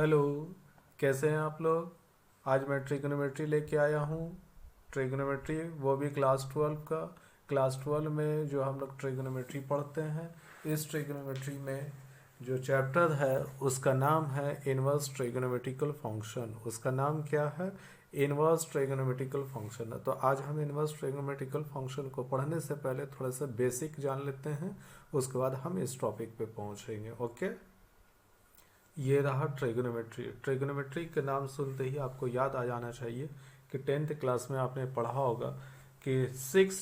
Hello. कैसे हैं आप लोग? आज मैं ट्रिग्नोमेट्री लेके आया हूँ। ट्रिग्नोमेट्री वो भी क्लास 12 का। क्लास 12 में जो हम लोग ट्रिग्नोमेट्री पढ़ते हैं, इस ट्रिग्नोमेट्री में जो चैप्टर है उसका नाम है इनवर्स ट्रिग्नोमेट्रिकल फंक्शन। उसका नाम क्या है? Inverse trigonometrical function. तो आज हम इनवर्स ट्रिग्नोमेट्रिकल फंक्शन को पढ़ने से पहले थोड़ा सा बेसिक जान लेते हैं, उसके बाद हम इस टॉपिक पे पहुँचेंगे। ओके। ये रहा ट्रिग्नोमेट्री। ट्रिग्नोमेट्री के नाम सुनते ही आपको याद आ जाना चाहिए कि 10th क्लास में आपने पढ़ा होगा कि 6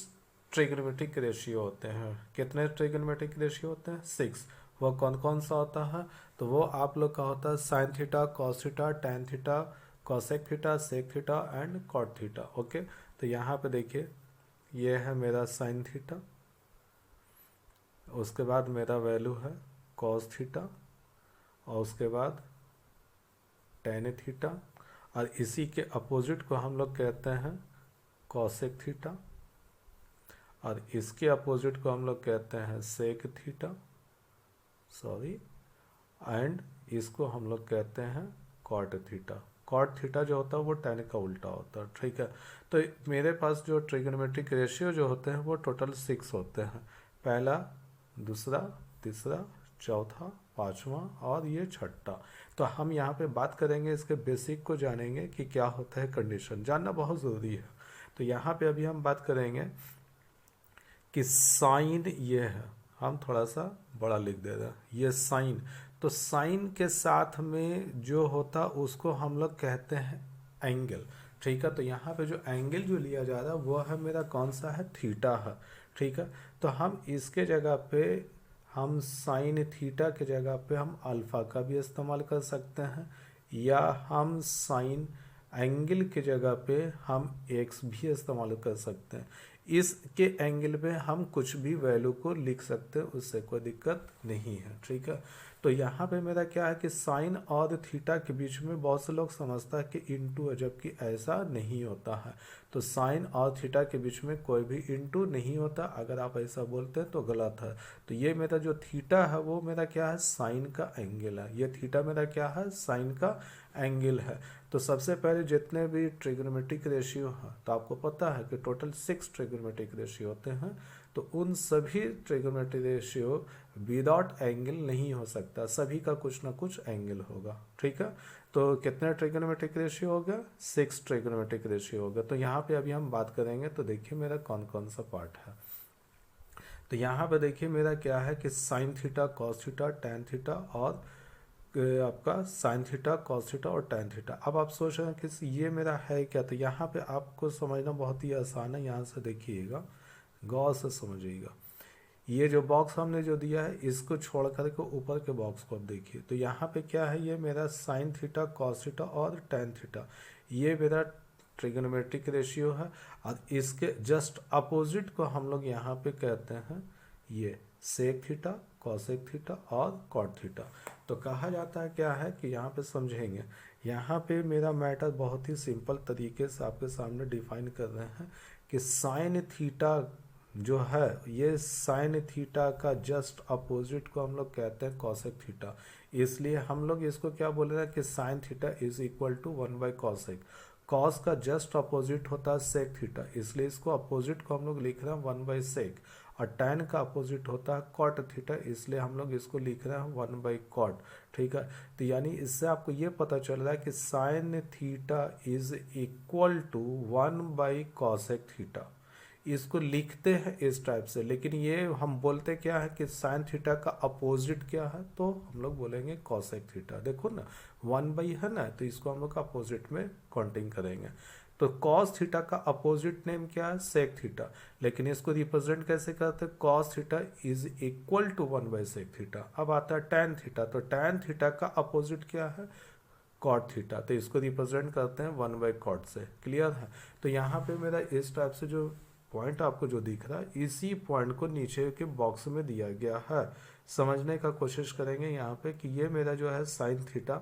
ट्रिग्नोमेट्रिक रेशियो होते हैं। कितने ट्रिग्नोमेट्रिक रेशियो होते हैं? 6। वो कौन कौन सा होता है? तो वो आप लोग का होता है sine theta, cos theta, tan theta, cosec theta, sec theta and cot theta. Okay. तो यहाँ पे देखिए, ये है मेरा साइन थीटा, उसके बाद मेरा वैल्यू है कॉस थीटा, और उसके बाद टेन थीटा, और इसी के अपोजिट को हम लोग कहते हैं कॉसेक थीटा, और इसके अपोजिट को हम लोग कहते हैं सेक थीटा, सॉरी, एंड इसको हम लोग कहते हैं कॉट थीटा। कॉट थीटा जो होता है वो टेन का उल्टा होता है। ठीक है। तो मेरे पास जो ट्रिग्नोमेट्रिक रेशियो जो होते हैं वो टोटल 6 होते हैं। पहला, दूसरा, तीसरा, चौथा, पांचवा और ये छठा। तो हम यहाँ पे बात करेंगे, इसके बेसिक को जानेंगे कि क्या होता है। कंडीशन जानना बहुत ज़रूरी है। तो यहाँ पे अभी हम बात करेंगे कि साइन ये है, हम थोड़ा सा बड़ा लिख दे रहे हैं, ये साइन। तो साइन के साथ में जो होता उसको हम लोग कहते हैं एंगल। ठीक है। तो यहाँ पे जो एंगल जो लिया जा रहा है वो है मेरा कौन सा है? थीटा है। ठीक है। तो हम इसके जगह पे, हम साइन थीटा के जगह पे हम अल्फ़ा का भी इस्तेमाल कर सकते हैं, या हम साइन एंगल के जगह पे हम एक्स भी इस्तेमाल कर सकते हैं। इसके एंगल पे हम कुछ भी वैल्यू को लिख सकते हैं, उससे कोई दिक्कत नहीं है। ठीक है। तो यहाँ पे मेरा क्या है कि साइन और थीटा के बीच में बहुत से लोग समझता है कि इंटू है, जबकि ऐसा नहीं होता है। तो साइन और थीटा के बीच में कोई भी इंटू नहीं होता। अगर आप ऐसा बोलते हैं तो गलत है। तो ये मेरा जो थीटा है वो मेरा क्या है? साइन का एंगल है। ये थीटा मेरा क्या है? साइन का एंगल है। तो सबसे पहले जितने भी ट्रिग्नोमेट्रिक रेशियो हैं, तो आपको पता है कि टोटल 6 ट्रिग्नोमेट्रिक रेशियो होते हैं। तो उन सभी ट्रिग्नोमेट्रिक रेशियो विदाउट एंगल नहीं हो सकता, सभी का कुछ ना कुछ एंगल होगा। ठीक है। तो कितने ट्रिग्नोमेट्रिक रेशियो हो गया? 6 ट्रिग्नोमेट्रिक रेशियो हो गया। तो यहाँ पे अभी हम बात करेंगे, तो देखिए मेरा कौन कौन सा पार्ट है। तो यहाँ पे देखिए मेरा क्या है कि sine theta, cos theta, tan theta और आपका साइन थीटा, कॉस थीटा और टैन थीटा। अब आप सोच रहे हैं कि ये मेरा है क्या? तो यहाँ पे आपको समझना बहुत ही आसान है। यहाँ से देखिएगा, गौर से समझिएगा। ये जो बॉक्स हमने जो दिया है, इसको छोड़ करके ऊपर के बॉक्स को आप देखिए। तो यहाँ पे क्या है? ये मेरा साइन थीटा, कॉस थीटा और टैन थीटा, ये मेरा ट्रिग्नोमेट्रिक रेशियो है। और इसके जस्ट अपोजिट को हम लोग यहाँ पे कहते हैं ये सेक थीटा, कॉसेक थीटा और कॉट थीटा। तो कहा जाता है क्या है कि यहाँ पे समझेंगे, यहाँ पे मेरा मैटर बहुत ही सिंपल तरीके से आपके सामने डिफाइन कर रहे हैं कि साइन थीटा जो है, ये साइन थीटा का जस्ट अपोजिट को हम लोग कहते हैं कॉसेक थीटा। इसलिए हम लोग इसको क्या बोल रहे हैं कि sine theta is equal to one by cosec. Cos का जस्ट अपोजिट होता है सेक थीटा, इसलिए इसको अपोजिट को हम लोग लिख रहे हैं 1/सेक। और टैन का अपोजिट होता है कॉट थीटा, इसलिए हम लोग इसको लिख रहे हैं 1/कॉट। ठीक है। तो यानी इससे आपको ये पता चल रहा है कि sine theta is equal to one by cosec theta. इसको लिखते हैं इस टाइप से, लेकिन ये हम बोलते क्या है कि साइन थीटा का अपोजिट क्या है? तो हम लोग बोलेंगे कॉसेक थीटा। देखो ना, 1/ है ना, तो इसको हम लोग का अपोजिट में काउंटिंग करेंगे। तो कॉस थीटा का अपोजिट नेम क्या है? Sec theta. लेकिन इसको रिप्रेजेंट कैसे करते हैं? Cos theta is equal to one by sec theta. अब आता है टैन थीटा। तो टैन थीटा का अपोजिट क्या है? Cot theta. तो इसको रिप्रेजेंट करते हैं 1/कॉट से। क्लियर है? तो यहाँ पे मेरा इस टाइप से जो पॉइंट आपको जो दिख रहा है, इसी पॉइंट को नीचे के बॉक्स में दिया गया है। समझने का कोशिश करेंगे यहाँ पे कि ये मेरा जो है sine theta,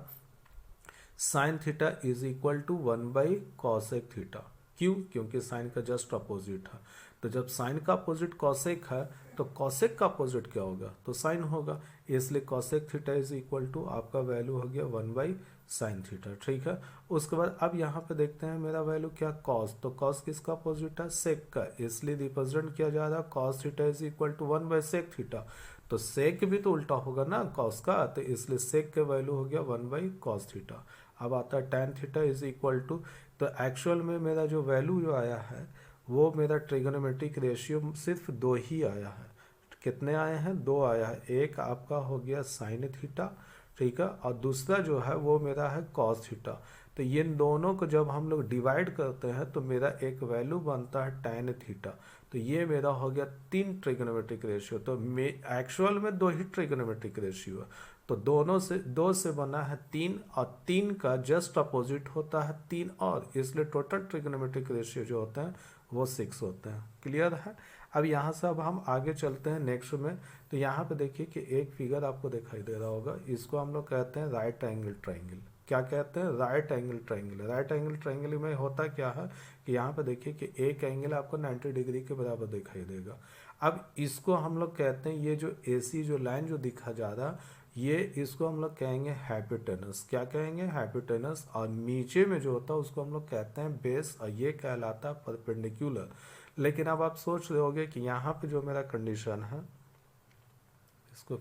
sine theta is equal to one by cosec theta. क्यों? क्योंकि साइन का जस्ट अपोजिट है। तो जब साइन का अपोजिट कॉसेक है तो कॉसेक का अपोजिट क्या होगा, तो साइन होगा, इसलिए cosec theta is equal to आपका वैल्यू हो गया 1/sin थीटा। ठीक है, उसके बाद अब यहाँ पे देखते हैं मेरा वैल्यू क्या, कॉस, तो कॉस किसका अपोजिट है, सेक का, इसलिए रिप्रेजेंट किया जा रहा है cos theta is equal to one by sec theta. तो सेक भी तो उल्टा होगा ना कॉस का, तो इसलिए सेक का वैल्यू हो गया 1/कॉस थीटा। अब आता है tan theta is equal to, तो एक्चुअल में मेरा जो वैल्यू जो आया है वो मेरा ट्रिगोनोमेट्रिक रेशियो सिर्फ 2 ही आया है। कितने आए हैं, 2 आया है। एक आपका हो गया साइन थीटा, ठीक है, और दूसरा जो है वो मेरा है कॉस थीटा। तो ये दोनों को जब हम लोग डिवाइड करते हैं तो मेरा एक वैल्यू बनता है tan थीटा। तो ये मेरा हो गया 3 ट्रिगोनोमेट्रिक रेशियो। तो एक्चुअल में 2 ही ट्रिगोनोमेट्रिक रेशियो है, तो दोनों से 2 से बना है 3, और 3 का जस्ट अपोजिट होता है 3, और इसलिए टोटल ट्रिगोनोमेट्रिक रेशियो जो होते हैं वो 6 होते हैं। क्लियर है। अब यहाँ से अब हम आगे चलते हैं नेक्स्ट में। तो यहाँ पे देखिए कि एक फिगर आपको दिखाई दे रहा होगा, इसको हम लोग कहते हैं राइट एंगल ट्राइंगल। क्या कहते हैं, right angle triangle. Right angle triangle में होता क्या है कि यहाँ पे देखिए कि एक एंगल आपको 90 डिग्री के बराबर दिखाई देगा। अब इसको हम लोग कहते हैं, ये जो AC जो लाइन जो दिखा जा रहा, ये इसको हम लोग कहेंगे हाइपोटेनस। क्या कहेंगे, हाइपोटेनस। और नीचे में जो होता है उसको हम लोग कहते हैं बेस, और ये कहलाता है परपेंडिकुलर। लेकिन अब आप सोच रहे होगे कि यहाँ पे जो मेरा कंडीशन है, इसको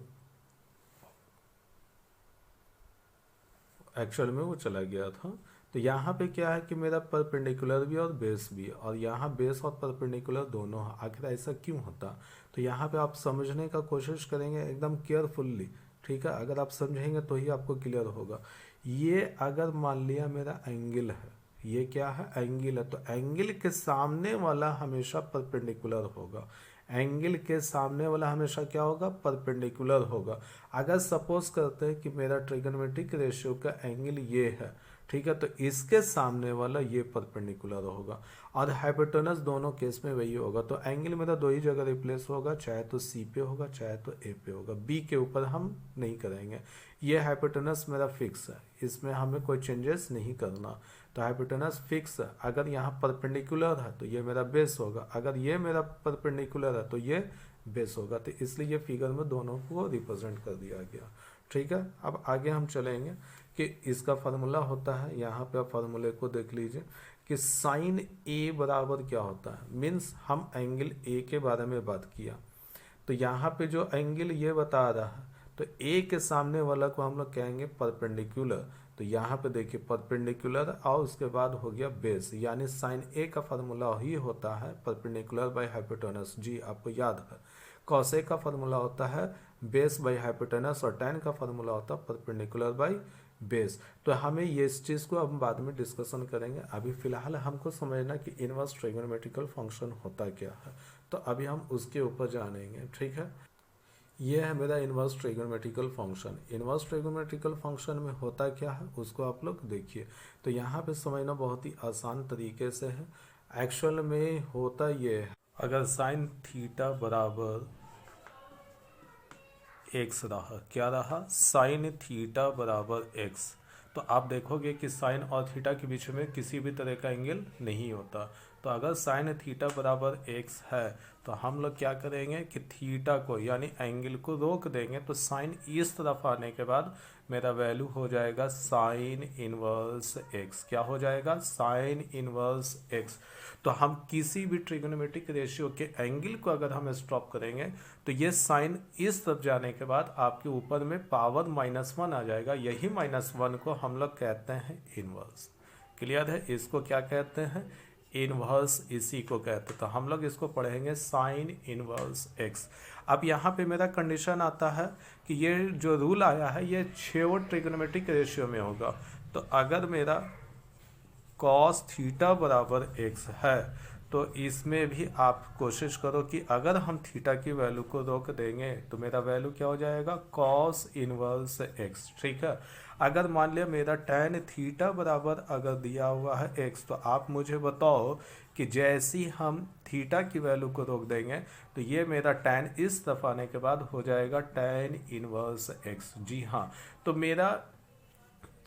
एक्चुअल में वो चला गया था। तो यहाँ पे क्या है कि मेरा परपेंडिकुलर भी और बेस भी, और यहाँ बेस और परपेंडिकुलर दोनों है। आखिर ऐसा क्यों होता, तो यहाँ पे आप समझने का कोशिश करेंगे एकदम केयरफुल्ली। ठीक है, अगर आप समझेंगे तो ही आपको क्लियर होगा। ये अगर मान लिया मेरा एंगल है, ये क्या है, एंगल है, तो एंगल के सामने वाला हमेशा परपेंडिकुलर होगा। एंगल के सामने वाला हमेशा क्या होगा, परपेंडिकुलर होगा। अगर सपोज करते हैं कि मेरा ट्रिगोनोमेट्रिक रेशियो का एंगल ये है, ठीक है, तो इसके सामने वाला ये परपेंडिकुलर होगा। और हाइपोटेनस दोनों केस में वही होगा। तो एंगल मेरा 2 ही जगह रिप्लेस होगा, चाहे तो C पे होगा चाहे तो A पे होगा, B के ऊपर हम नहीं करेंगे। ये हाइपोटेनस मेरा फिक्स है, इसमें हमें कोई चेंजेस नहीं करना। तो हाइपोटेनस फिक्स है। अगर यहाँ परपेंडिकुलर है तो ये मेरा बेस होगा, अगर ये मेरा परपेंडिकुलर है तो ये बेस होगा। तो इसलिए ये फिगर में दोनों को रिप्रेजेंट कर दिया गया। ठीक है, अब आगे हम चलेंगे कि इसका फार्मूला होता है, यहाँ पे आप फार्मूले को देख लीजिए कि साइन A बराबर क्या होता है। मीन्स हम एंगल A के बारे में बात किया, तो यहाँ पे जो एंगल ये बता रहा है, तो A के सामने वाला को हम लोग कहेंगे परपेंडिकुलर। तो यहाँ पे देखिए परपेंडिकुलर, और उसके बाद हो गया बेस, यानी साइन A का फार्मूला ही होता है परपेंडिकुलर बाय हाइपोटेनस। जी आपको याद है, कॉस A का फार्मूला होता है बेस बाय हाइपोटेनस, और tan का फार्मूला होता है परपेंडिकुलर बाय बेस। तो हमें ये इस चीज़ को हम बाद में डिस्कशन करेंगे। अभी फिलहाल हमको समझना कि इनवर्स ट्रिगोनोमेट्रिकल फंक्शन होता क्या है, तो अभी हम उसके ऊपर जानेंगे। ठीक है, ये है मेरा inverse trigonometrical function. Inverse trigonometrical function में होता क्या है उसको आप लोग देखिए। तो यहाँ पे समझना बहुत ही आसान तरीके से है। एक्चुअल में होता ये है, अगर साइन थीटा बराबर एक्स रहा, क्या रहा, साइन थीटा बराबर एक्स, तो आप देखोगे कि साइन और थीटा के बीच में किसी भी तरह का एंगल नहीं होता। तो अगर साइन थीटा बराबर एक्स है तो हम लोग क्या करेंगे कि थीटा को यानी एंगल को रोक देंगे। तो साइन इस तरफ आने के बाद मेरा वैल्यू हो जाएगा साइन इनवर्स एक्स। क्या हो जाएगा, साइन इनवर्स एक्स। तो हम किसी भी ट्रिगोनोमेट्रिक रेशियो के एंगल को अगर हम स्टॉप करेंगे तो ये साइन इस तरफ जाने के बाद आपके ऊपर में पावर -1 आ जाएगा। यही -1 को हम लोग कहते हैं इनवर्स। क्लियर है, इसको क्या कहते हैं, इनवर्स, इसी को कहते हैं। तो हम लोग इसको पढ़ेंगे साइन इनवर्स एक्स। अब यहाँ पे मेरा कंडीशन आता है कि ये जो रूल आया है ये 6 ट्रिगोनोमेट्रिक रेशियो में होगा। तो अगर मेरा कॉस थीटा बराबर एक्स है तो इसमें भी आप कोशिश करो कि अगर हम थीटा की वैल्यू को रोक देंगे तो मेरा वैल्यू क्या हो जाएगा, कॉस इनवर्स एक्स। ठीक है, अगर मान लिया मेरा tan थीटा बराबर अगर दिया हुआ है एक्स, तो आप मुझे बताओ कि जैसे ही हम थीटा की वैल्यू को रोक देंगे तो ये मेरा tan इस तरफ आने के बाद हो जाएगा tan इनवर्स एक्स। जी हाँ, तो मेरा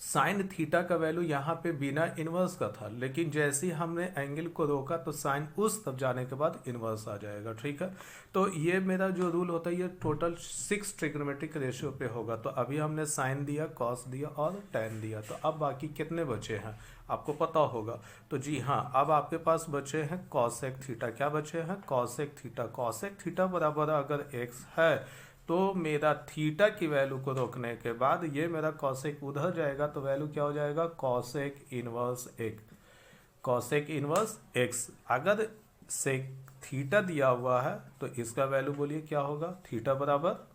साइन थीटा का वैल्यू यहाँ पे बिना इन्वर्स का था, लेकिन जैसे ही हमने एंगल को रोका तो साइन उस तब जाने के बाद इन्वर्स आ जाएगा। ठीक है, तो ये मेरा जो रूल होता है ये टोटल 6 ट्रिग्नोमेट्रिक रेशियो पे होगा। तो अभी हमने साइन दिया, कॉस दिया और टैन दिया, तो अब बाकी कितने बचे हैं आपको पता होगा। तो जी हाँ, अब आपके पास बचे हैं कॉसेक थीटा। क्या बचे हैं? Cosec theta. कॉसेक थीटा बराबर अगर एक्स है तो मेरा थीटा की वैल्यू को रोकने के बाद ये मेरा कॉसेक उधर जाएगा, तो वैल्यू क्या हो जाएगा? Cosec inverse x. Cosec inverse x. अगर सेक थीटा दिया हुआ है तो इसका वैल्यू बोलिए क्या होगा? थीटा बराबर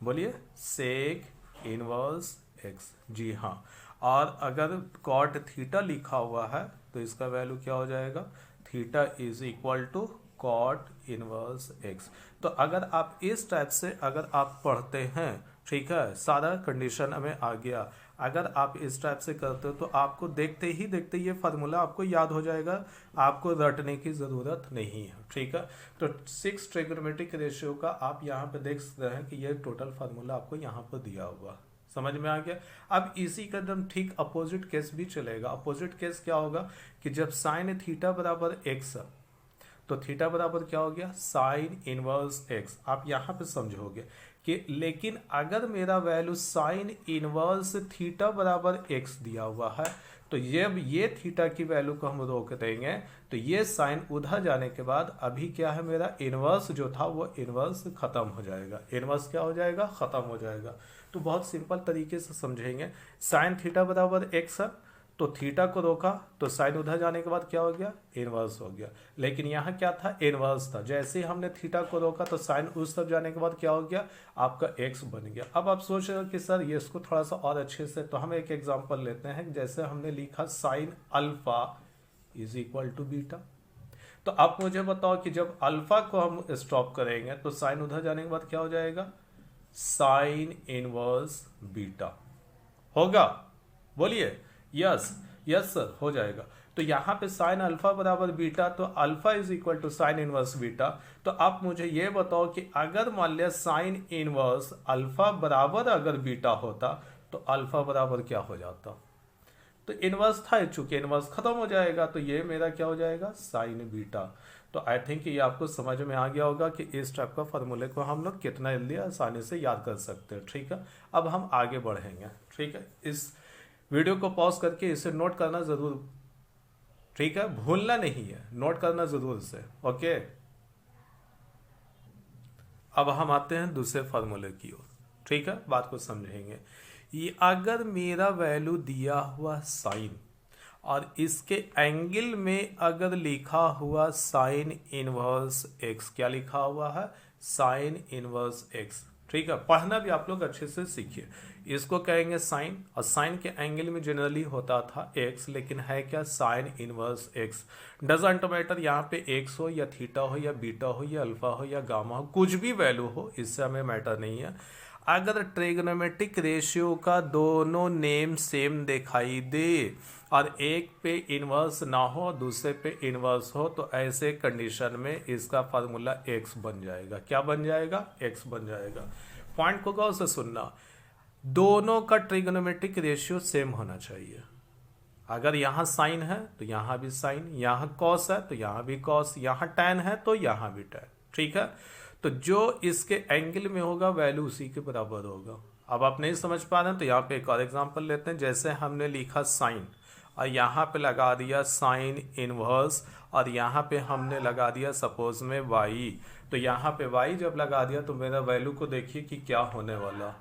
बोलिए सेक इनवर्स एक्स। जी हाँ, और अगर कॉट थीटा लिखा हुआ है तो इसका वैल्यू क्या हो जाएगा? Theta is equal to cot inverse x. तो अगर आप इस टाइप से अगर आप पढ़ते हैं, ठीक है, सारा कंडीशन हमें आ गया, अगर आप इस टाइप से करते हो तो आपको देखते ही देखते ये फार्मूला आपको याद हो जाएगा, आपको रटने की ज़रूरत नहीं है। ठीक है, तो 6 ट्रिग्नोमेट्रिक रेशियो का आप यहाँ पे देख सकते हैं कि ये टोटल फार्मूला आपको यहाँ पर दिया हुआ, समझ में आ गया। अब इसी का एकदम ठीक अपोजिट केस भी चलेगा। अपोजिट केस क्या होगा कि जब साइन थीटा बराबर एक्स तो थीटा बराबर क्या हो गया? Sine inverse x. आप यहाँ पे समझोगे कि लेकिन अगर मेरा वैल्यू साइन इनवर्स थीटा बराबर एक्स दिया हुआ है तो ये थीटा की वैल्यू को हम रोक देंगे तो ये साइन उधर जाने के बाद अभी क्या है, मेरा इनवर्स जो था वो इनवर्स खत्म हो जाएगा। इनवर्स क्या हो जाएगा? खत्म हो जाएगा। तो बहुत सिंपल तरीके से समझेंगे। साइन थीटा बराबर एक्स है तो थीटा को रोका तो साइन उधर जाने के बाद क्या हो गया? इनवर्स हो गया। लेकिन यहाँ क्या था? इनवर्स था। जैसे ही हमने थीटा को रोका तो साइन उस तरफ जाने के बाद क्या हो गया? आपका एक्स बन गया। अब आप सोच रहे हो कि सर ये इसको थोड़ा सा और अच्छे से, तो हम एक एग्जांपल लेते हैं। जैसे हमने लिखा sine alpha is equal to beta. तो आप मुझे बताओ कि जब अल्फा को हम स्टॉप करेंगे तो साइन उधर जाने के बाद क्या हो जाएगा? साइन इनवर्स बीटा होगा। बोलिए यस। यस सर, हो जाएगा। तो यहाँ पे साइन अल्फा बराबर बीटा, तो alpha is equal to sine inverse beta. तो आप मुझे ये बताओ कि अगर मान लिया साइन इनवर्स अल्फा बराबर अगर बीटा होता तो अल्फा बराबर क्या हो जाता? तो इनवर्स था, चूंकि इनवर्स खत्म हो जाएगा तो ये मेरा क्या हो जाएगा? Sign beta. तो आई थिंक ये आपको समझ में आ गया होगा कि इस टाइप का फॉर्मूले को हम लोग कितना जल्दी आसानी से याद कर सकते हैं। ठीक है, अब हम आगे बढ़ेंगे। ठीक है, इस वीडियो को पॉज करके इसे नोट करना जरूर, ठीक है, भूलना नहीं है, नोट करना जरूर से। ओके, अब हम आते हैं दूसरे फार्मूले की ओर। ठीक है, बात को समझेंगे। ये अगर मेरा वैल्यू दिया हुआ साइन और इसके एंगल में अगर लिखा हुआ साइन इनवर्स एक्स, क्या लिखा हुआ है? Sine inverse x. ठीक है, पढ़ना भी आप लोग अच्छे से सीखिए। इसको कहेंगे साइन, और साइन के एंगल में जनरली होता था एक्स, लेकिन है क्या? Sine inverse x. Doesn't matter यहाँ पे एक्स हो या थीटा हो या बीटा हो या अल्फा हो या गामा हो, कुछ भी वैल्यू हो, इससे हमें मैटर नहीं है। अगर ट्रिग्नोमेट्रिक रेशियो का दोनों नेम सेम दिखाई दे और एक पे इनवर्स ना हो दूसरे पे इनवर्स हो तो ऐसे कंडीशन में इसका फार्मूला एक्स बन जाएगा। क्या बन जाएगा? एक्स बन जाएगा। पॉइंट को गौर से सुनना, दोनों का ट्रिग्नोमेट्रिक रेशियो सेम होना चाहिए। अगर यहाँ साइन है तो यहाँ भी साइन, यहाँ कॉस है तो यहाँ भी कॉस, यहाँ टैन है तो यहाँ भी टैन। ठीक है, तो जो इसके एंगल में होगा वैल्यू उसी के बराबर होगा। अब आप नहीं समझ पा रहे हैं तो यहाँ पे एक और एग्जांपल लेते हैं। जैसे हमने लिखा साइन और यहाँ पे लगा दिया साइन इनवर्स और यहाँ पे हमने लगा दिया सपोज में y, तो यहाँ पे y जब लगा दिया तो मेरा वैल्यू को देखिए कि क्या होने वाला,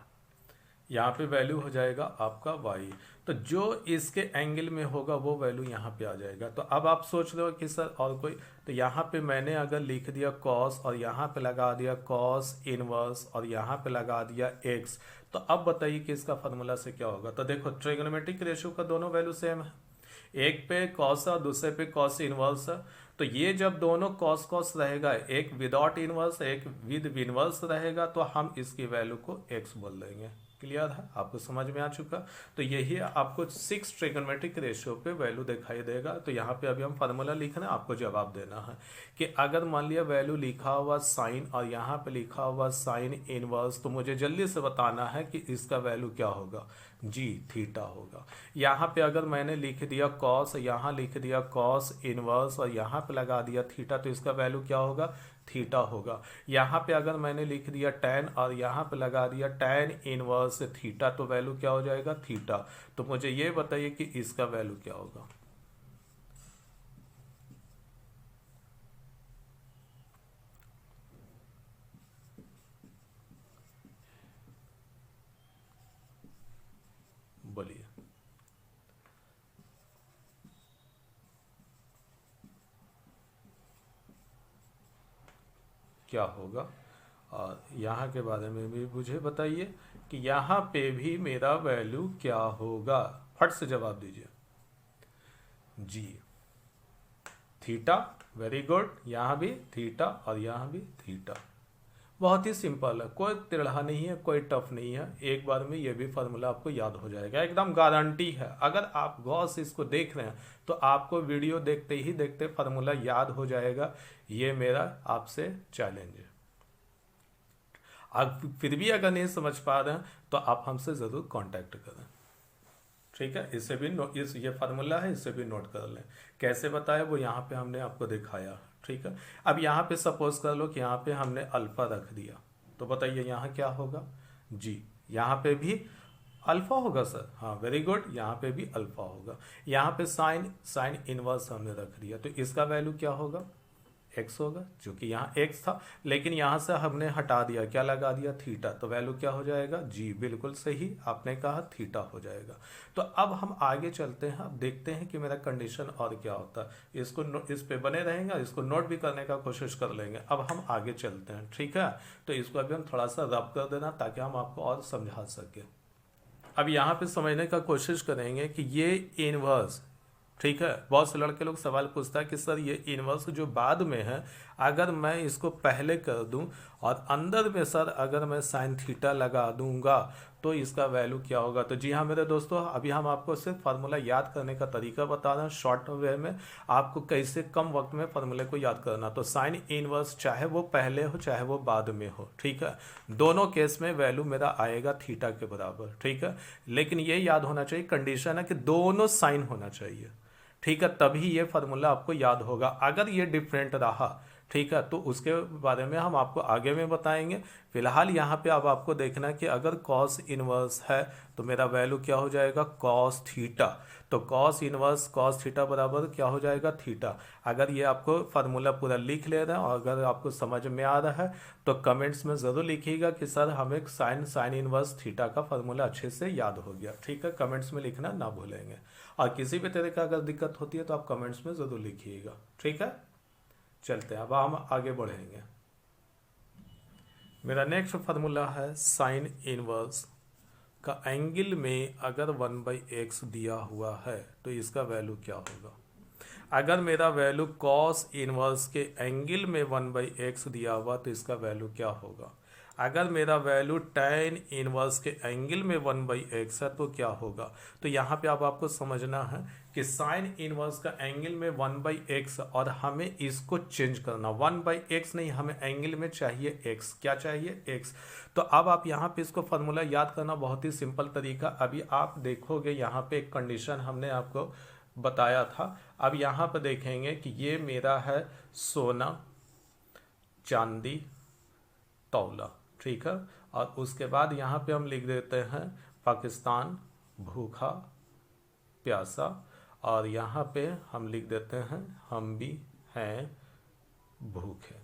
यहाँ पे वैल्यू हो जाएगा आपका y। तो जो इसके एंगल में होगा वो वैल्यू यहाँ पे आ जाएगा। तो अब आप सोच रहे हो कि सर और कोई, तो यहाँ पे मैंने अगर लिख दिया cos और यहाँ पे लगा दिया cos इनवर्स और यहाँ पे लगा दिया x, तो अब बताइए कि इसका फार्मूला से क्या होगा। तो देखो ट्रिग्नोमेट्रिक रेशियो का दोनों वैल्यू सेम है, एक पे cos और दूसरे पे cos इनवर्स है। तो ये जब दोनों cos cos रहेगा, एक विदाउट इनवर्स एक विद इनवर्स रहेगा, तो हम इसकी वैल्यू को x बोल देंगे। क्लियर है, आपको समझ में आ चुका। तो यही आपको 6 ट्रिग्नोमेट्रिक रेशियो पे वैल्यू दिखाई देगा। तो यहाँ पे अभी हम फार्मूला लिखना है, आपको जवाब देना है कि अगर मान लिया वैल्यू लिखा हुआ साइन और यहाँ पे लिखा हुआ साइन इनवर्स, तो मुझे जल्दी से बताना है कि इसका वैल्यू क्या होगा। जी थीटा होगा। यहाँ पे अगर मैंने लिख दिया कॉस, यहाँ लिख दिया कॉस इनवर्स और यहाँ पे लगा दिया थीटा, तो इसका वैल्यू क्या होगा, थीटा होगा। यहाँ पे अगर मैंने लिख दिया tan और यहाँ पे लगा दिया tan इनवर्स थीटा, तो वैल्यू क्या हो जाएगा, थीटा। तो मुझे ये बताइए कि इसका वैल्यू क्या होगा। बोलिए क्या होगा। और यहाँ के बारे में भी मुझे बताइए कि यहाँ पे भी मेरा वैल्यू क्या होगा, फट से जवाब दीजिए। जी थीटा, वेरी गुड। यहाँ भी थीटा और यहाँ भी थीटा। बहुत ही सिंपल है, कोई टेढ़ा नहीं है, कोई टफ नहीं है। एक बार में ये भी फार्मूला आपको याद हो जाएगा, एकदम गारंटी है। अगर आप गौर से इसको देख रहे हैं तो आपको वीडियो देखते ही देखते फार्मूला याद हो जाएगा। ये मेरा आपसे चैलेंज है। आप फिर भी अगर नहीं समझ पा रहे हैं तो आप हमसे ज़रूर कांटेक्ट करें, ठीक है। इससे भी ये फार्मूला है, इससे भी नोट कर लें। कैसे बताया वो यहाँ पे हमने आपको दिखाया, ठीक है। अब यहाँ पे सपोज कर लो कि यहाँ पे हमने अल्फा रख दिया, तो बताइए यहाँ क्या होगा। जी यहाँ पे भी अल्फा होगा सर, हाँ वेरी गुड, यहाँ पे भी अल्फा होगा। यहाँ पे साइन इनवर्स हमने रख दिया, तो इसका वैल्यू क्या होगा, एक्स होगा, जो कि यहाँ एक्स था, लेकिन यहाँ से हमने हटा दिया, क्या लगा दिया, थीटा, तो वैल्यू क्या हो जाएगा, जी बिल्कुल सही आपने कहा, थीटा हो जाएगा। तो अब हम आगे चलते हैं, अब देखते हैं कि मेरा कंडीशन और क्या होता है। इस पे बने रहेंगे, इसको नोट भी करने का कोशिश कर लेंगे। अब हम आगे चलते हैं, ठीक है। तो इसको अभी हम थोड़ा सा रब कर देना ताकि हम आपको और समझा सकें। अब यहाँ पे समझने का कोशिश करेंगे कि ये इनवर्स, ठीक है। बहुत से लड़के लोग सवाल पूछता है कि सर ये इनवर्स जो बाद में है, अगर मैं इसको पहले कर दूं और अंदर में सर अगर मैं साइन थीटा लगा दूंगा तो इसका वैल्यू क्या होगा। तो जी हाँ मेरे दोस्तों, अभी हम आपको सिर्फ फार्मूला याद करने का तरीका बता रहे हैं, शॉर्ट वे में आपको कैसे कम वक्त में फार्मूले को याद करना। तो साइन इनवर्स चाहे वो पहले हो चाहे वो बाद में हो, ठीक है, दोनों केस में वैल्यू मेरा आएगा थीटा के बराबर, ठीक है। लेकिन ये याद होना चाहिए, कंडीशन है कि दोनों साइन होना चाहिए, ठीक है, तभी ये फार्मूला आपको याद होगा। अगर ये डिफरेंट रहा, ठीक है, तो उसके बारे में हम आपको आगे में बताएंगे। फिलहाल यहाँ पे अब आपको देखना है कि अगर कॉस इनवर्स है तो मेरा वैल्यू क्या हो जाएगा, कॉस थीटा। तो कॉस इनवर्स कॉस थीटा बराबर क्या हो जाएगा, थीटा। अगर ये आपको फार्मूला पूरा लिख ले रहे हैं और अगर आपको समझ में आ रहा है तो कमेंट्स में ज़रूर लिखिएगा कि सर हमें साइन इनवर्स थीटा का फार्मूला अच्छे से याद हो गया, ठीक है। कमेंट्स में लिखना ना भूलेंगे, और किसी भी तरह का अगर दिक्कत होती है तो आप कमेंट्स में ज़रूर लिखिएगा, ठीक है। चलते हैं, अब हम आगे बढ़ेंगे। मेरा नेक्स्ट फार्मूला है साइन इनवर्स का एंगल में अगर 1/x दिया हुआ है तो इसका वैल्यू क्या होगा। अगर मेरा वैल्यू कॉस इनवर्स के एंगल में 1/x दिया हुआ तो इसका वैल्यू क्या होगा। अगर मेरा वैल्यू tan इनवर्स के एंगल में 1/x है तो क्या होगा। तो यहाँ पे अब आपको समझना है कि साइन इनवर्स का एंगल में 1/x और हमें इसको चेंज करना, 1/x नहीं, हमें एंगल में चाहिए x, क्या चाहिए, x। तो अब आप यहाँ पे इसको फार्मूला याद करना बहुत ही सिंपल तरीका। अभी आप देखोगे यहाँ पे एक कंडीशन हमने आपको बताया था। अब यहाँ पर देखेंगे कि ये मेरा है सोना चांदी तौला, ठीक है, और उसके बाद यहाँ पे हम लिख देते हैं पाकिस्तान भूखा प्यासा, और यहाँ पे हम लिख देते हैं हम भी हैं भूखे।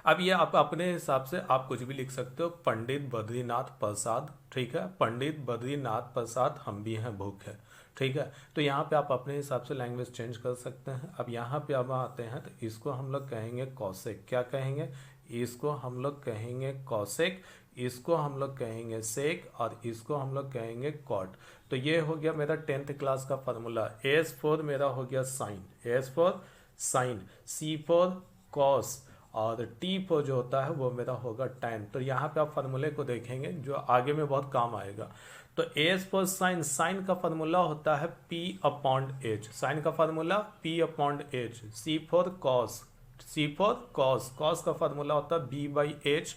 अब ये आप अपने हिसाब से आप कुछ भी लिख सकते हो, पंडित बद्रीनाथ प्रसाद, ठीक है, पंडित बद्रीनाथ प्रसाद हम भी हैं भूखे, ठीक है। तो यहाँ पे आप अपने हिसाब से लैंग्वेज चेंज कर सकते हैं। अब यहाँ पे अब आते हैं तो इसको हम लोग कहेंगे कौशिक, क्या कहेंगे, इसको हम लोग कहेंगे कौशिक, इसको हम लोग कहेंगे सेक, और इसको हम लोग कहेंगे कॉट। तो ये हो गया मेरा 10th क्लास का फार्मूला। एस फॉर मेरा हो गया sine, S for sine, C for cos, और टी फॉर जो होता है वो मेरा होगा tan। तो यहाँ पे आप फार्मूले को देखेंगे जो आगे में बहुत काम आएगा। तो एस फॉर साइन, साइन का फार्मूला होता है P/H, साइन का formula P/H। C for cos, C for cos, cos का फार्मूला होता है B/H,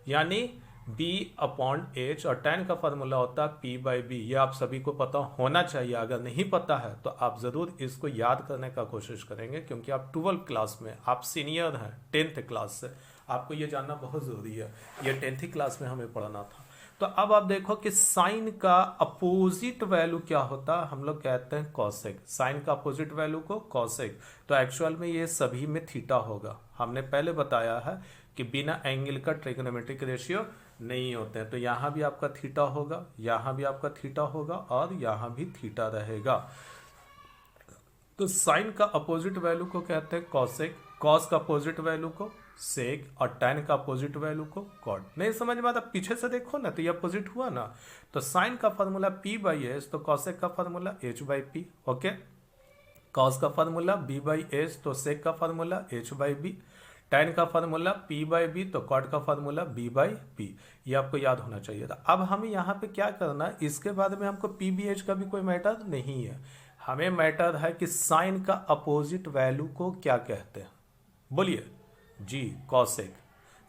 यानी बी अपॉन एच, और tan का फार्मूला होता है पी बाई बी। ये आप सभी को पता होना चाहिए। अगर नहीं पता है तो आप ज़रूर इसको याद करने का कोशिश करेंगे, क्योंकि आप 12th क्लास में, आप सीनियर हैं 10th क्लास से, आपको ये जानना बहुत ज़रूरी है। ये 10th क्लास में हमें पढ़ना था। तो अब आप देखो कि साइन का अपोजिट वैल्यू क्या होता है, हम लोग कहते हैं कॉसेक। साइन का अपोजिट वैल्यू को कॉसेक। तो एक्चुअल में ये सभी में थीटा होगा। हमने पहले बताया है कि बिना एंगल का ट्रिग्नोमेट्रिक रेशियो नहीं होते हैं। तो यहाँ भी आपका थीटा होगा, यहाँ भी आपका थीटा होगा, और यहाँ भी थीटा रहेगा। तो साइन का अपोजिट वैल्यू को कहते हैं कॉसेक, कॉस का अपोजिट वैल्यू को सेक, और टैन का अपोजिट वैल्यू को कॉट। नहीं समझ में आता, पीछे से देखो ना, तो ये अपोजिट हुआ ना। तो साइन का फार्मूला पी बाई एस, तो कॉसेक का formula H by P. Okay, cos का फार्मूला बी बाई एस, तो सेक का formula H by B. Tan का फार्मूला पी बाई बी, तो कॉट का फार्मूला बी बाई पी। ये आपको याद होना चाहिए था। अब हमें यहाँ पे क्या करना है, इसके बाद में हमको पी बी एच का भी कोई मैटर नहीं है। हमें मैटर है कि साइन का अपोजिट वैल्यू को क्या कहते हैं। बोलिए जी, कॉसेक।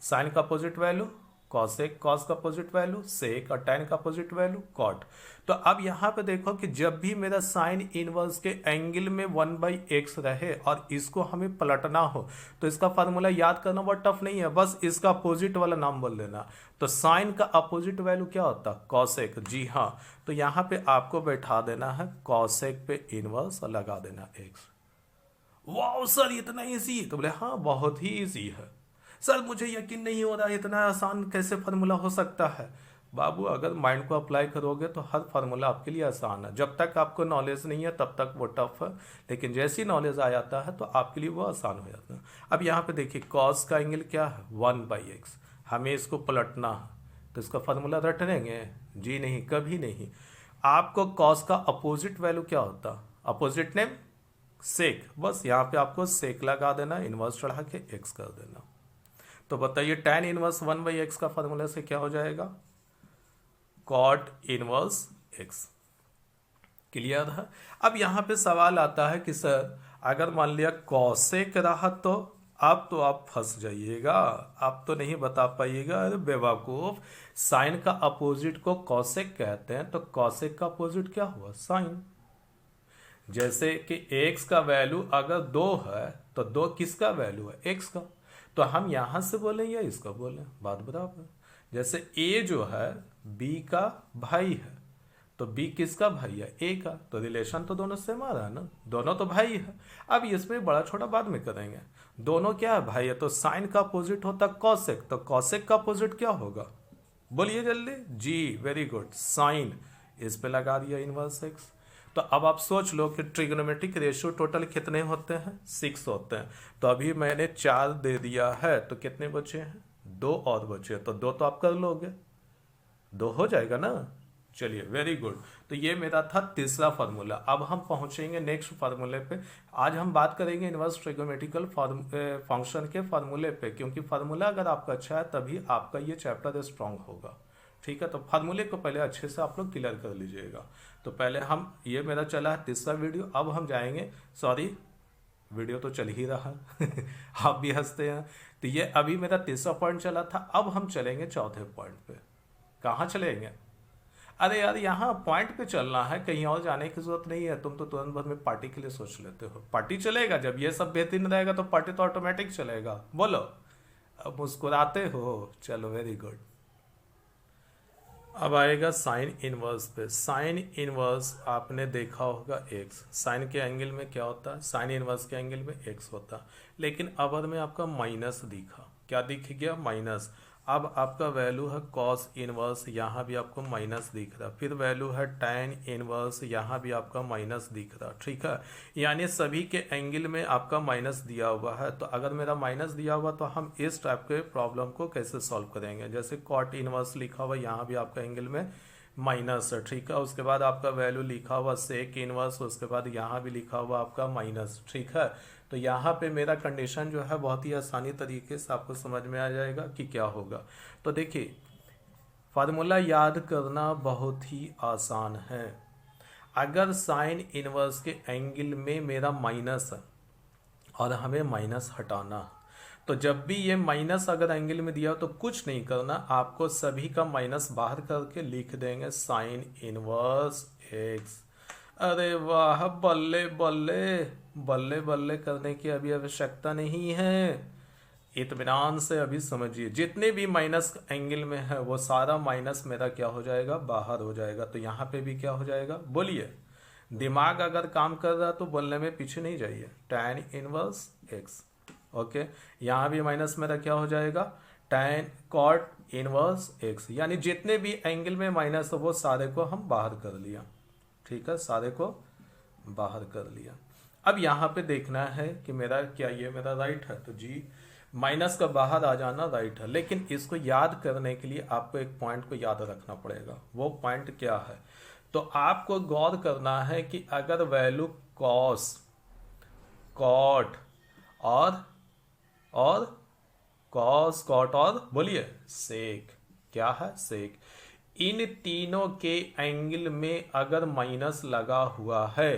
साइन का अपोजिट वैल्यू कॉसेक, कॉस का अपोजिट वैल्यू सेक, और टैन का अपोजिट वैल्यू कॉट। तो अब यहाँ पे देखो कि जब भी मेरा साइन इनवर्स के एंगल में 1/x रहे और इसको हमें पलटना हो, तो इसका फार्मूला याद करना बहुत टफ नहीं है, बस इसका अपोजिट वाला नाम बोल देना। तो साइन का अपोजिट वैल्यू क्या होता है, कॉसेक। जी हाँ, तो यहाँ पे आपको बैठा देना है कॉसेक पे इनवर्स और लगा देना x। वाह सर इतना ईजी, तो बोले हाँ बहुत ही ईजी है सर, मुझे यकीन नहीं हो रहा है इतना आसान कैसे फार्मूला हो सकता है। बाबू अगर माइंड को अप्लाई करोगे तो हर फार्मूला आपके लिए आसान है। जब तक आपको नॉलेज नहीं है तब तक वो टफ है, लेकिन जैसी नॉलेज आ जाता है तो आपके लिए वो आसान हो जाता है। अब यहाँ पे देखिए कॉस का एंगल क्या है 1/x, हमें इसको पलटना है, तो इसका फार्मूला रट लेंगे? जी नहीं, कभी नहीं। आपको कॉस का अपोजिट वैल्यू क्या होता, अपोजिट नेम सेक, बस यहाँ पे आपको सेक लगा देना, इनवर्स चढ़ा के एक्स कर देना। तो बताइए tan इनवर्स 1/x का फार्मूला से क्या हो जाएगा, cot इनवर्स x। क्लियर है? अब यहाँ पे सवाल आता है कि सर अगर मान लिया कॉसेक रहा तो आप फंस जाइएगा, आप तो नहीं बता पाइएगा। अरे बेवकूफ, साइन का अपोजिट को कॉसेक कहते हैं, तो कॉसेक का अपोजिट क्या हुआ, साइन। जैसे कि x का वैल्यू अगर 2 है तो 2 किसका वैल्यू है, x का। तो हम यहां से बोलें या इसका बोलें, बात बराबर। जैसे a जो है b का भाई है, तो b किसका भाई है, a का। तो रिलेशन तो दोनों से हमारा है ना, दोनों तो भाई है। अब इसमें बड़ा छोटा बाद में करेंगे, दोनों क्या है, भाई है। तो साइन का अपोजिट होता कॉसेक, तो कॉसेक का अपोजिट क्या होगा, बोलिए जल्दी जी। Very good, sign. इस पे लगा दिया इनवर्स एक्स। तो अब आप सोच लो कि ट्रिग्नोमेट्रिक रेशियो टोटल कितने होते हैं, 6 होते हैं। तो अभी मैंने 4 दे दिया है, तो कितने बचे हैं, 2 और बचे। तो 2 तो आप कर लोगे, 2 हो जाएगा ना। चलिए वेरी गुड। तो ये मेरा था तीसरा फार्मूला। अब हम पहुंचेंगे नेक्स्ट फार्मूले पे। आज हम बात करेंगे इनवर्स ट्रिग्नोमेट्रिकल फंक्शन के फार्मूले पे, क्योंकि फार्मूला अगर आपका अच्छा है तभी आपका ये चैप्टर स्ट्रांग होगा। ठीक है, तो फार्मूले को पहले अच्छे से आप लोग क्लियर कर लीजिएगा। तो पहले हम, ये मेरा चला है तीसरा वीडियो, अब हम जाएंगे, सॉरी वीडियो तो चल ही रहा आप भी हंसते हैं। तो ये अभी मेरा तीसरा पॉइंट चला था, अब हम चलेंगे चौथे पॉइंट पे। कहाँ चलेंगे, अरे यार यहाँ पॉइंट पे चलना है, कहीं और जाने की जरूरत नहीं है। तुम तो तुरंत भर में पार्टी के लिए सोच लेते हो, पार्टी चलेगा। जब ये सब बेहतरीन रहेगा तो पार्टी तो ऑटोमेटिक चलेगा। बोलो, अब मुस्कुराते हो, चलो वेरी गुड। अब आएगा साइन इनवर्स पे। साइन इनवर्स आपने देखा होगा x, साइन के एंगल में क्या होता है, साइन इनवर्स के एंगल में x होता है। लेकिन अवर में आपका माइनस दिखा, क्या दिख गया, माइनस। अब आपका वैल्यू है कॉस इनवर्स, यहाँ भी आपको माइनस दिख रहा। फिर वैल्यू है टैन इनवर्स, यहाँ भी आपका माइनस दिख रहा। ठीक है, यानी सभी के एंगल में आपका माइनस दिया हुआ है। तो अगर मेरा माइनस दिया हुआ तो हम इस टाइप के प्रॉब्लम को कैसे सॉल्व करेंगे। जैसे कॉट इनवर्स लिखा हुआ, यहाँ भी आपका एंगल में माइनस है। ठीक है, उसके बाद आपका वैल्यू लिखा हुआ सेक इनवर्स, उसके बाद यहाँ भी लिखा हुआ आपका माइनस। ठीक है, तो यहाँ पे मेरा कंडीशन जो है बहुत ही आसानी तरीके से आपको समझ में आ जाएगा कि क्या होगा। तो देखिए, फार्मूला याद करना बहुत ही आसान है। अगर साइन इनवर्स के एंगल में मेरा माइनस है और हमें माइनस हटाना, तो जब भी ये माइनस अगर एंगल में दिया हो तो कुछ नहीं करना, आपको सभी का माइनस बाहर करके लिख देंगे साइन इनवर्स एक्स। अरे वाह, बल्ले बल्ले, बल्ले बल्ले करने की अभी आवश्यकता नहीं है, इत्मीनान से अभी समझिए। जितने भी माइनस एंगल में है वो सारा माइनस मेरा क्या हो जाएगा, बाहर हो जाएगा। तो यहाँ पे भी क्या हो जाएगा, बोलिए। दिमाग अगर काम कर रहा तो बोलने में पीछे नहीं जाइए। tan inverse x, okay. यहाँ भी माइनस मेरा क्या हो जाएगा, tan cot इनवर्स एक्स। यानी जितने भी एंगल में माइनस हो वो सारे को हम बाहर कर लिया, ठीक है, सारे को बाहर कर लिया। अब यहाँ पे देखना है कि मेरा क्या, ये मेरा राइट है, तो जी माइनस का बाहर आ जाना राइट है। लेकिन इसको याद करने के लिए आपको एक पॉइंट को याद रखना पड़ेगा। वो पॉइंट क्या है, तो आपको गौर करना है कि अगर वैल्यू कॉस, कॉट और कॉस, कॉट और बोलिए सेक, क्या है, सेक, इन तीनों के एंगल में अगर माइनस लगा हुआ है,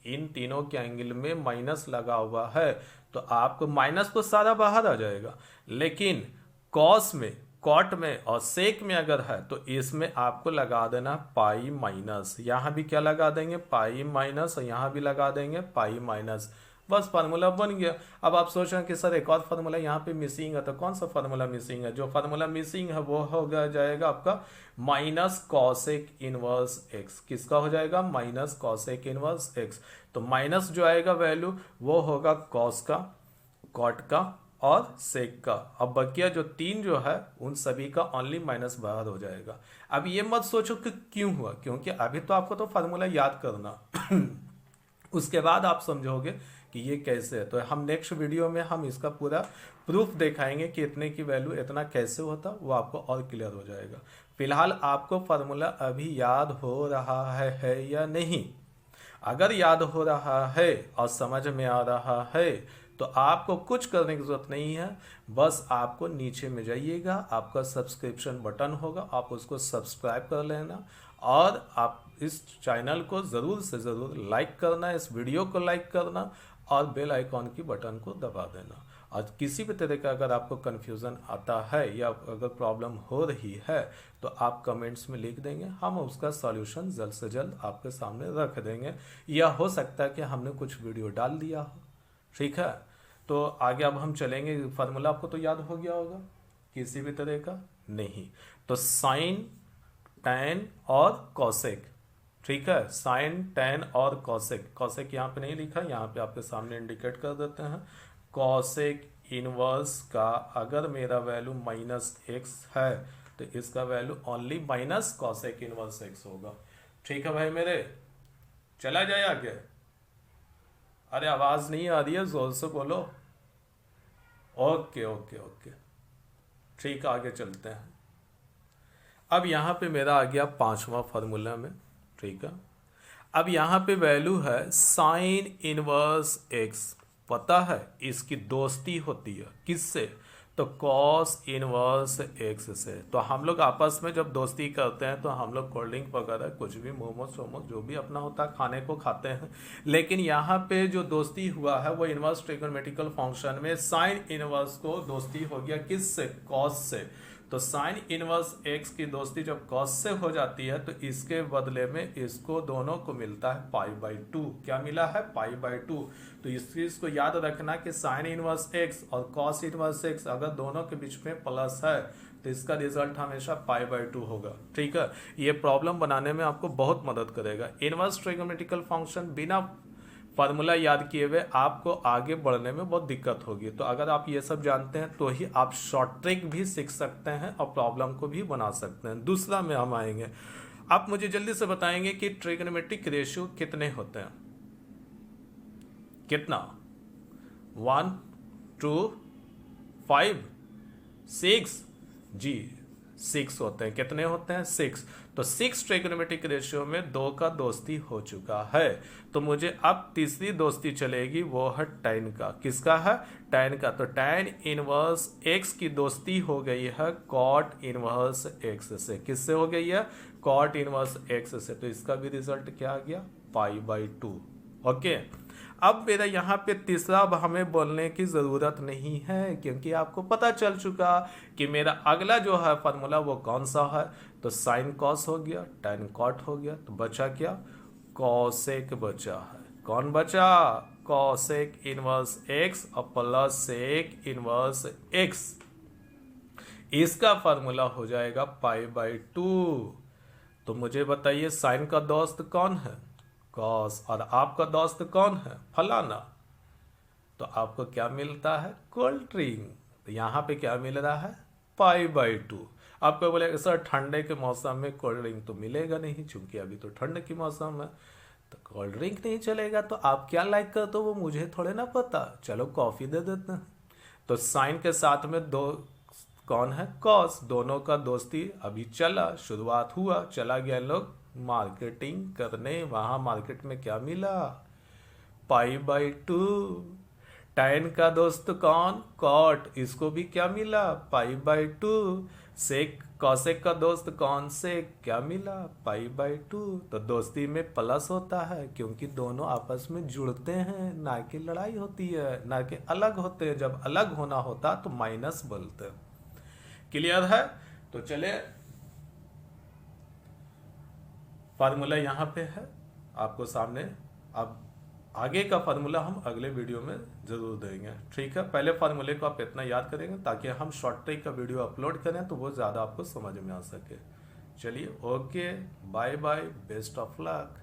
इन तीनों के एंगल में माइनस लगा हुआ है, तो आपको माइनस तो सारा बाहर आ जाएगा। लेकिन कॉस में, कॉट में और सेक में अगर है तो इसमें आपको लगा देना पाई माइनस। यहां भी क्या लगा देंगे, पाई माइनस, और यहां भी लगा देंगे पाई माइनस। बस फार्मूला बन गया। अब आप सोच रहे हैं कि सर एक और फार्मूला यहाँ पे मिसिंग है, तो कौन सा फार्मूला मिसिंग है? जो फार्मूला मिसिंग है वो हो जाएगा आपका माइनस कॉसेक इनवर्स एक्स। किसका हो जाएगा, माइनस कॉसेक इनवर्स एक्स। तो माइनस जो आएगा वैल्यू वो होगा कॉस का, कॉट का और सेक का। अब बकिया जो तीन जो है उन सभी का ओनली माइनस बाहर हो जाएगा। अब ये मत सोचो कि क्यों हुआ, क्योंकि अभी तो आपको तो फार्मूला याद करना उसके बाद आप समझोगे कि ये कैसे है। तो हम नेक्स्ट वीडियो में हम इसका पूरा प्रूफ दिखाएंगे कि इतने की वैल्यू इतना कैसे होता, वो आपको और क्लियर हो जाएगा। फिलहाल आपको फार्मूला अभी याद हो रहा है या नहीं? अगर याद हो रहा है और समझ में आ रहा है तो आपको कुछ करने की जरूरत नहीं है। बस आपको नीचे में जाइएगा, आपका सब्सक्रिप्शन बटन होगा, आप उसको सब्सक्राइब कर लेना और आप इस चैनल को ज़रूर से ज़रूर लाइक करना, इस वीडियो को लाइक करना और बेल आइकॉन की बटन को दबा देना। और किसी भी तरह का अगर आपको कन्फ्यूज़न आता है या अगर प्रॉब्लम हो रही है तो आप कमेंट्स में लिख देंगे, हम उसका सॉल्यूशन जल्द से जल्द आपके सामने रख देंगे। या हो सकता है कि हमने कुछ वीडियो डाल दिया हो, ठीक है। तो आगे अब हम चलेंगे। फार्मूला आपको तो याद हो गया होगा, किसी भी तरह का नहीं। तो साइन, टैन और कॉसेक, ठीक है, साइन, टैन और कॉसेक। कॉसेक यहाँ पे नहीं लिखा, यहाँ पे आपके सामने इंडिकेट कर देते हैं। कॉसेक इनवर्स का अगर मेरा वैल्यू माइनस एक्स है तो इसका value only minus cosec inverse x होगा। ठीक है भाई मेरे, चला जाए आगे। अरे आवाज नहीं आ रही है, जोर से बोलो। ओके ओके ओके, ठीक, आगे चलते हैं। अब यहाँ पे मेरा आ गया पांचवा फार्मूला में, ठीक है। अब यहाँ पे वैल्यू है साइन इनवर्स एक्स। पता है इसकी दोस्ती होती है किससे, तो कॉस इनवर्स एक्स से। तो हम लोग आपस में जब दोस्ती करते हैं तो हम लोग कोल्ड ड्रिंक वगैरह कुछ भी मोमोज वोमोज जो भी अपना होता है खाने को खाते हैं। लेकिन यहाँ पे जो दोस्ती हुआ है वो इनवर्स ट्रिगोनोमेट्रिकल फंक्शन में साइन इनवर्स को दोस्ती हो गया किससे, कॉस से। तो साइन इनवर्स एक्स की दोस्ती जब कॉस से हो जाती है तो इसके बदले में इसको दोनों को मिलता है पाई बाई टू। क्या मिला है, पाई बाई टू। तो इस चीज को याद रखना कि साइन इनवर्स एक्स और कॉस इनवर्स एक्स अगर दोनों के बीच में प्लस है तो इसका रिजल्ट हमेशा पाई बाई टू होगा, ठीक है। ये प्रॉब्लम बनाने में आपको बहुत मदद करेगा। इनवर्स ट्रिगोनोमेट्रिकल फंक्शन बिना फार्मूला याद किए हुए आपको आगे बढ़ने में बहुत दिक्कत होगी। तो अगर आप ये सब जानते हैं तो ही आप शॉर्ट ट्रिक भी सीख सकते हैं और प्रॉब्लम को भी बना सकते हैं। दूसरा में हम आएंगे, आप मुझे जल्दी से बताएंगे कि ट्रिगोनोमेट्रिक रेशियो कितने होते हैं, कितना, 1 2 5 6, जी 6 होते हैं। कितने होते हैं, 6। तो 6 ट्रिगोनोमेट्रिक रेशियो में 2 का दोस्ती हो चुका है। तो मुझे अब तीसरी दोस्ती चलेगी, वो है टैन का। किसका है, टैन का। तो टैन इनवर्स एक्स की दोस्ती हो गई है कॉट इनवर्स एक्स से। किससे हो गई है, कॉट इनवर्स एक्स से। तो इसका भी रिजल्ट क्या आ गया, पाई बाई टू। ओके। अब मेरा यहाँ पे तीसरा अब हमें बोलने की ज़रूरत नहीं है, क्योंकि आपको पता चल चुका कि मेरा अगला जो है फार्मूला वो कौन सा है। तो साइन कॉस हो गया, टेन कॉट हो गया, तो बचा क्या, कॉसेक बचा है। कौन बचा, कॉसेक इनवर्स एक्स और प्लस सेक इनवर्स एक्स। इसका फार्मूला हो जाएगा पाई बाई 2। तो मुझे बताइए साइन का दोस्त कौन है, कॉस, और आपका दोस्त कौन है, फलाना। तो आपको क्या मिलता है, कोल्ड ड्रिंक। तो यहाँ पे क्या मिल रहा है, पाई बाई 2। आपको बोलेगा सर ठंडे के मौसम में कोल्ड ड्रिंक तो मिलेगा नहीं, चूंकि अभी तो ठंड की मौसम है, तो कोल्ड ड्रिंक नहीं चलेगा। तो आप क्या लाइक करते हो वो मुझे थोड़े ना पता, चलो कॉफ़ी दे देते हैं। तो साइन के साथ में दो कौन है, कॉस, दोनों का दोस्ती अभी चला, शुरुआत हुआ, चला गया लोग मार्केटिंग करने, वहां मार्केट में क्या मिला, पाई बाई 2। टैन का दोस्त कौन, कॉट, इसको भी क्या मिला, पाई बाई 2। सेक, कॉसेक का दोस्त कौन, सेक, क्या मिला, पाई बाई 2। तो दोस्ती में प्लस होता है, क्योंकि दोनों आपस में जुड़ते हैं, ना कि लड़ाई होती है, ना कि अलग होते हैं। जब अलग होना होता तो माइनस बोलते हैं। क्लियर है। तो चले फार्मूला यहाँ पे है आपको सामने। अब आगे का फार्मूला हम अगले वीडियो में ज़रूर देंगे, ठीक है। पहले फार्मूले को आप इतना याद करेंगे ताकि हम शॉर्ट ट्रिक का वीडियो अपलोड करें तो वो ज़्यादा आपको समझ में आ सके। चलिए, okay, bye bye, best of luck.